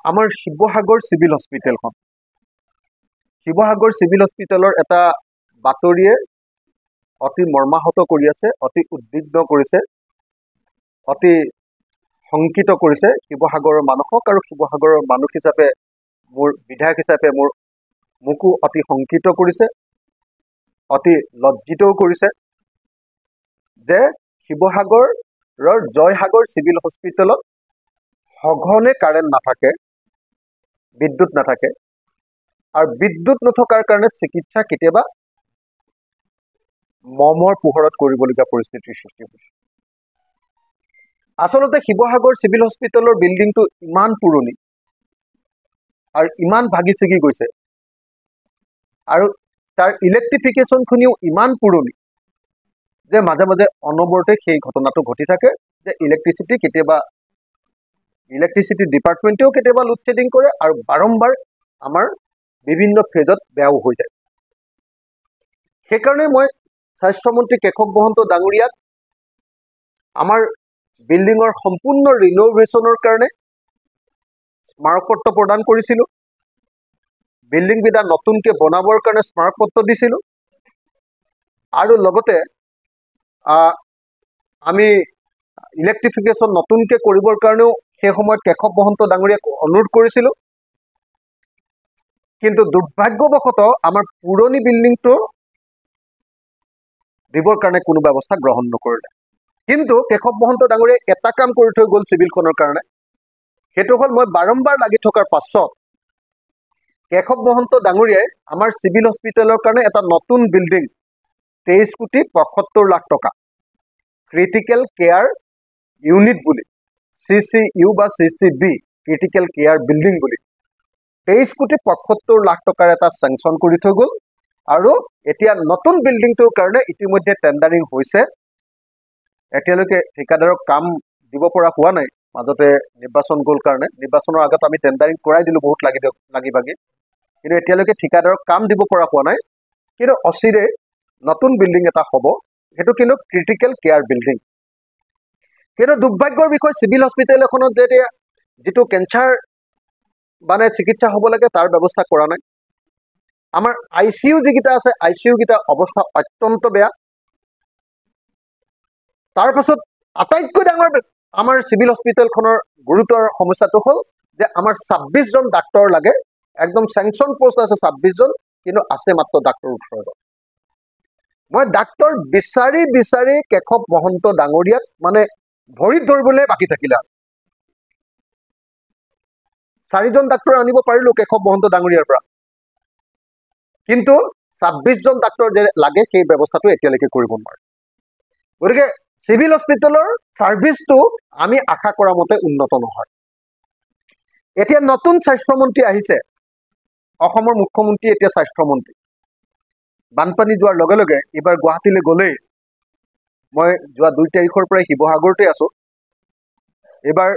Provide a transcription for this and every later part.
আমাৰ Sivasagar civil হস্পিটেলখন Sivasagar civil হস্পিটেলৰ এটা বাতৰিয়ে অতি মৰ্মাহত কৰি আছে, অতি উদ্বিগ্ন কৰিছে, অতি শংকিত কৰিছে শিৱসাগৰৰ মানুহক। আৰু শিৱসাগৰৰ মানুহ হিচাপে মোৰ বিধায়ক হিচাপে মোকো অতি শংকিত কৰিছে, অতি লজ্জিতও কৰিছে যে শিৱসাগৰৰ জয়সাগৰ চিভিল হস্পিটেলত সঘনে কাৰেণ্ট নাথাকে, বিদ্যুৎ নাথাকে, আৰু বিদ্যুৎ নথকাৰ কাৰণে চিকিৎসা কেতিয়াবা মমৰ পোহৰত কৰিবলগীয়া পৰিস্থিতিৰ সৃষ্টি হৈছে। আচলতে শিৱসাগৰ চিভিল হস্পিটেলৰ বিল্ডিংটো ইমান পুৰণি আৰু ইমান ভাগি ছিগি গৈছে, আৰু তাৰ ইলেক্ট্ৰিফিকেশ্যনখিনিও ইমান পুৰণি যে মাজে মাজে অনবৰতে সেই ঘটনাটো ঘটি থাকে যে ইলেক্ট্ৰিচিটি ডিপাৰ্টমেণ্টেও কেতিয়াবা লোডশ্বেডিং কৰে আৰু বাৰম্বাৰ আমাৰ বিভিন্ন ফেজত বেয়াও হৈ যায়। সেইকাৰণে মই স্বাস্থ্যমন্ত্ৰী কেশৱ মহন্ত ডাঙৰীয়াক আমাৰ বিল্ডিঙৰ সম্পূৰ্ণ ৰিন'ভেশ্যনৰ কাৰণে স্মাৰকপত্ৰ প্ৰদান কৰিছিলোঁ, বিল্ডিংকেইটা নতুনকৈ বনাবৰ কাৰণে স্মাৰকপত্ৰ দিছিলোঁ, আৰু লগতে আমি ইলেক্ট্ৰিফিকেশ্যন নতুনকৈ কৰিবৰ কাৰণেও সেই সময়ত কেশৱ মহন্ত ডাঙৰীয়াক অনুৰোধ কৰিছিলোঁ। কিন্তু দুৰ্ভাগ্যবশতঃ আমাৰ পুৰণি বিল্ডিংটো দিবৰ কাৰণে কোনো ব্যৱস্থা গ্ৰহণ নকৰিলে। কিন্তু কেশৱ মহন্ত ডাঙৰীয়াই এটা কাম কৰি থৈ গ'ল চিভিলখনৰ কাৰণে, সেইটো হ'ল মই বাৰম্বাৰ লাগি থকাৰ পাছত কেশৱ মহন্ত ডাঙৰীয়াই আমাৰ চিভিল হস্পিটেলৰ কাৰণে এটা নতুন বিল্ডিং 23,75,00,000 টকা ক্ৰিটিকেল কেয়াৰ ইউনিট বুলি CCU বা CCB ক্ৰিটিকেল কেয়াৰ বিল্ডিং বুলি 23,75,00,000 টকাৰ এটা চেংচন কৰি থৈ গ'ল। আৰু এতিয়া নতুন বিল্ডিংটোৰ কাৰণে ইতিমধ্যে টেণ্ডাৰিং হৈছে। এতিয়ালৈকে ঠিকাদাৰক কাম দিব পৰা হোৱা নাই, মাজতে নিৰ্বাচন গ'ল কাৰণে নিৰ্বাচনৰ আগত আমি টেণ্ডাৰিং কৰাই দিলোঁ বহুত লাগি ভাগি, কিন্তু এতিয়ালৈকে ঠিকাদাৰক কাম দিব পৰা হোৱা নাই। কিন্তু অচিৰে নতুন বিল্ডিং এটা হ'ব, সেইটো কিন্তু ক্ৰিটিকেল কেয়াৰ বিল্ডিং। কিন্তু দুৰ্ভাগ্যৰ বিষয় চিভিল হস্পিটেল এখনত যেতিয়া যিটো কেঞ্চাৰ চিকিৎসা হ'ব লাগে তাৰ ব্যৱস্থা কৰা নাই। আমাৰ ICU যিকেইটা আছে ICU কেইটা অৱস্থা অত্যন্ত বেয়া। তাৰ পাছত আটাইতকৈ ডাঙৰ আমাৰ চিভিল হস্পিটেলখনৰ গুৰুতৰ সমস্যাটো হ'ল যে আমাৰ 26জন ডাক্তৰ লাগে, একদম চেংচন পোষ্ট আছে 26জন, কিন্তু আছে মাত্ৰ ডাক্তৰ 18জন। মই ডাক্তৰ বিচাৰি বিচাৰি কেশৱ মহন্ত ডাঙৰীয়াক ভৰিত ধৰিবলৈ বাকী থাকিলে। 4জন ডাক্তৰ আনিব পাৰিলোঁ কেশৱ মহন্ত ডাঙৰীয়াৰ পৰা, কিন্তু 26জন ডাক্তৰ যে লাগে সেই ব্যৱস্থাটো এতিয়ালৈকে কৰিব নোৱাৰে। গতিকে চিভিল হস্পিটেলৰ ছাৰ্ভিচটো আমি আশা কৰা মতে উন্নত নহয়। এতিয়া নতুন স্বাস্থ্যমন্ত্ৰী আহিছে, অসমৰ মুখ্যমন্ত্ৰী এতিয়া স্বাস্থ্যমন্ত্ৰী। বানপানী যোৱাৰ লগে লগে এইবাৰ গুৱাহাটীলৈ গ'লেই, মই যোৱা 2 তাৰিখৰ পৰাই শিৱসাগৰতে আছোঁ। এইবাৰ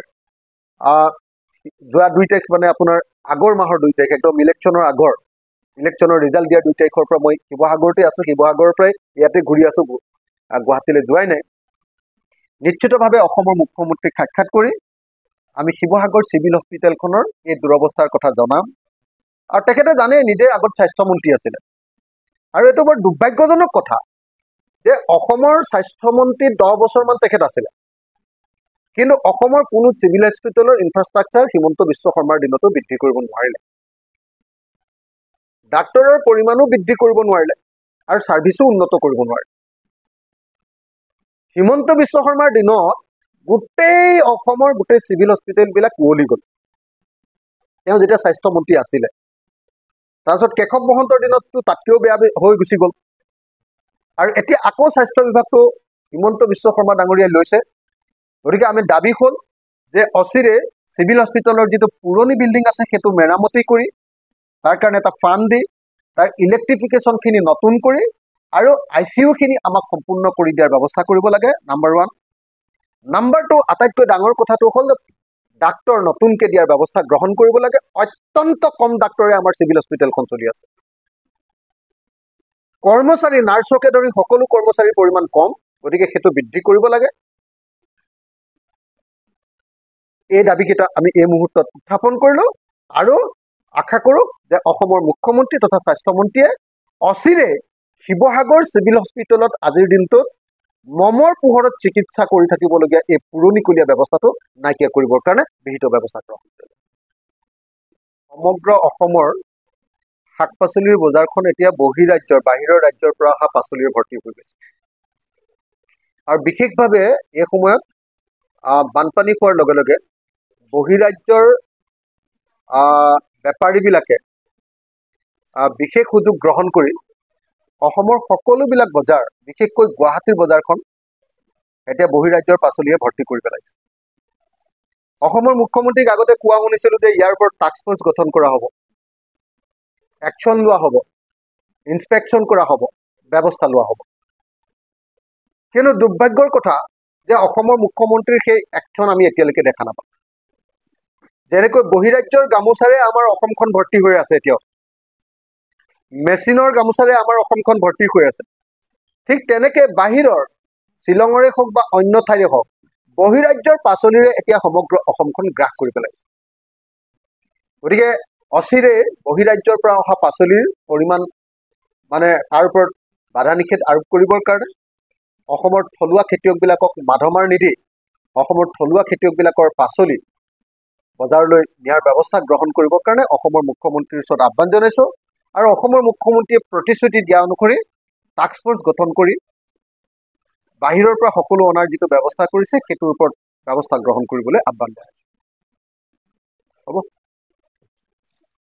যোৱা 2 তাৰিখ আপোনাৰ আগৰ মাহৰ 2 তাৰিখ, একদম ইলেকশ্যনৰ ৰিজাল্ট দিয়াৰ 2 তাৰিখৰ পৰা মই শিৱসাগৰতে আছোঁ। শিৱসাগৰৰ পৰাই ইয়াতে ঘূৰি আছোঁ, গুৱাহাটীলৈ যোৱাই নাই। নিশ্চিতভাৱে অসমৰ মুখ্যমন্ত্ৰীক সাক্ষাৎ কৰি আমি শিৱসাগৰ চিভিল হস্পিটেলখনৰ এই দুৰৱস্থাৰ কথা জনাম। আৰু তেখেতে জানে নিজে আগত স্বাস্থ্যমন্ত্ৰী আছিলে, আৰু এইটো বৰ দুৰ্ভাগ্যজনক কথা যে অসমৰ স্বাস্থ্যমন্ত্ৰী 10 বছৰমান তেখেত আছিলে, কিন্তু অসমৰ কোনো চিভিল হস্পিটেলৰ ইনফ্ৰাষ্ট্ৰাকচাৰ হিমন্ত বিশ্ব শৰ্মাৰ দিনতো বৃদ্ধি কৰিব নোৱাৰিলে, ডাক্তৰৰ পৰিমাণো বৃদ্ধি কৰিব নোৱাৰিলে, আৰু ছাৰ্ভিচো উন্নত কৰিব নোৱাৰিলে। হিমন্ত বিশ্ব শৰ্মাৰ দিনত গোটেই অসমৰ গোটেই চিভিল হস্পিটেলবিলাক কুঁৱলী গ'ল, তেওঁ যেতিয়া স্বাস্থ্যমন্ত্ৰী আছিলে। তাৰপিছত কেশৱ মহন্তৰ দিনততো তাতকৈও বেয়া হৈ গুচি গ'ল, আৰু এতিয়া আকৌ স্বাস্থ্য বিভাগটো হিমন্ত বিশ্ব শৰ্মা ডাঙৰীয়াই লৈছে। গতিকে আমি দাবী হ'ল যে অচিৰে চিভিল হস্পিটেলৰ যিটো পুৰণি বিল্ডিং আছে সেইটো মেৰামতি কৰি তাৰ কাৰণে এটা ফাণ্ড দি তাৰ ইলেক্ট্ৰিফিকেশ্যনখিনি নতুন কৰি আৰু ICUখিনি আমাক সম্পূৰ্ণ কৰি দিয়াৰ ব্যৱস্থা কৰিব লাগে, নাম্বাৰ 1। নাম্বাৰ 2, আটাইতকৈ ডাঙৰ কথাটো হ'ল ডাক্তৰ নতুনকৈ দিয়াৰ ব্যৱস্থা গ্ৰহণ কৰিব লাগে। অত্যন্ত কম ডাক্তৰে আমাৰ চিভিল হস্পিটেলখন চলি আছে, কৰ্মচাৰী নাৰ্ছকে ধৰি সকলো কৰ্মচাৰীৰ পৰিমাণ কম, গতিকে সেইটো বৃদ্ধি কৰিব লাগে। এই দাবীকেইটা আমি এই মুহূৰ্তত উত্থাপন কৰিলোঁ আৰু আশা কৰোঁ যে অসমৰ মুখ্যমন্ত্ৰী তথা স্বাস্থ্যমন্ত্ৰীয়ে অচিৰে শিৱসাগৰ চিভিল হস্পিটেলত আজিৰ দিনটোত মমৰ পোহৰত চিকিৎসা কৰি থাকিবলগীয়া এই পুৰণিকলীয়া ব্যৱস্থাটো নাইকিয়া কৰিবৰ কাৰণে বিহিত ব্যৱস্থা গ্ৰহণ কৰে। সমগ্ৰ অসমৰ শাক পাচলিৰ বজাৰখন এতিয়া বাহিৰৰ ৰাজ্যৰ পৰা অহা পাচলিৰে ভৰ্তি হৈ গৈছে। আৰু বিশেষভাৱে এই সময়ত বানপানী হোৱাৰ লগে লগে বহিৰাজ্যৰ বেপাৰীবিলাকে বিশেষ সুযোগ গ্ৰহণ কৰি অসমৰ সকলোবিলাক বজাৰ, বিশেষকৈ গুৱাহাটীৰ বজাৰখন এতিয়া বহিৰাজ্যৰ পাচলিয়ে ভৰ্তি কৰি পেলাইছে। অসমৰ মুখ্যমন্ত্ৰীক আগতে কোৱা শুনিছিলোঁ যে ইয়াৰ ওপৰত টাস্ক ফ'ৰ্চ গঠন কৰা হ'ব, একশ্যন লোৱা হ'ব, ইনস্পেকশ্যন কৰা হ'ব, ব্যৱস্থা লোৱা হ'ব। কিন্তু দুৰ্ভাগ্যৰ কথা যে অসমৰ মুখ্যমন্ত্ৰীৰ সেই একশ্যন আমি এতিয়ালৈকে দেখা নাপাওঁ। যেনেকৈ বহিৰাজ্যৰ গামোচাৰে আমাৰ অসমখন ভৰ্তি হৈ আছে, এতিয়াও মেচিনৰ গামোচাৰে আমাৰ অসমখন ভৰ্তি হৈ আছে। ঠিক তেনেকৈ বাহিৰৰ শ্বিলঙৰে হওক বা অন্য ঠাইৰে হওক বহিৰাজ্যৰ পাচলিৰে এতিয়া সমগ্ৰ অসমখন গ্ৰাস কৰি পেলাইছে। গতিকে অচিৰে বহিৰাজ্যৰ পৰা অহা পাচলিৰ পৰিমাণ তাৰ ওপৰত বাধা নিষেধ আৰোপ কৰিবৰ কাৰণে অসমৰ থলুৱা খেতিয়কবিলাকক মাধমাৰ নিদি অসমৰ থলুৱা খেতিয়কবিলাকৰ পাচলি বজাৰলৈ নিয়াৰ ব্যৱস্থা গ্ৰহণ কৰিবৰ কাৰণে অসমৰ মুখ্যমন্ত্ৰীৰ ওচৰত আহ্বান জনাইছোঁ। আৰু অসমৰ মুখ্যমন্ত্ৰীয়ে প্ৰতিশ্ৰুতি দিয়া অনুসৰি টাস্ক ফ'ৰ্চ গঠন কৰি বাহিৰৰ পৰা সকলো অনাৰ যিটো ব্যৱস্থা কৰিছে সেইটোৰ ওপৰত ব্যৱস্থা গ্ৰহণ কৰিবলৈ আহ্বান জনাইছোঁ। হ'ব।